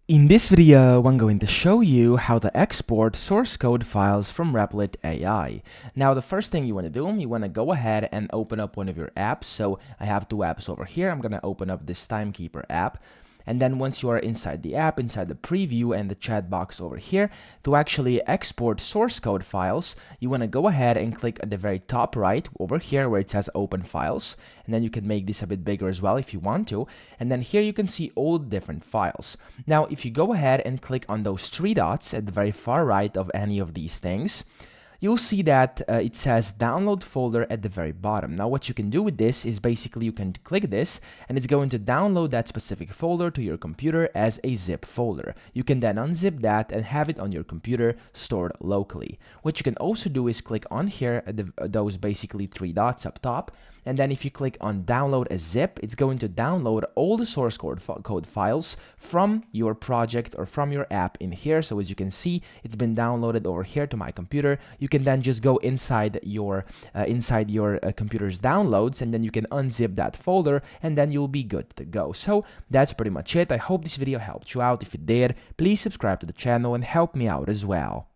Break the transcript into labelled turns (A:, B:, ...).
A: In this video, I'm going to show you how to export source code files from Replit AI. Now, the first thing you want to do, you want to go ahead and open up one of your apps. So I have two apps over here. I'm going to open up this Timekeeper app. And then once you are inside the app, inside the preview and the chat box over here, to actually export source code files, you want to go ahead and click at the very top right over here where it says Open Files. And then you can make this a bit bigger as well if you want to. And then here you can see all the different files. Now, if you go ahead and click on those three dots at the very far right of any of these things, you'll see that it says download folder at the very bottom. Now what you can do with this is basically you can click this and it's going to download that specific folder to your computer as a zip folder. You can then unzip that and have it on your computer stored locally. What you can also do is click on here at those basically three dots up top, and then if you click on download as zip, it's going to download all the source code files from your project or from your app in here. So as you can see, it's been downloaded over here to my computer. You can then just go inside your computer's downloads, and then you can unzip that folder, and then you'll be good to go. So that's pretty much it. I hope this video helped you out. If it did, please subscribe to the channel and help me out as well.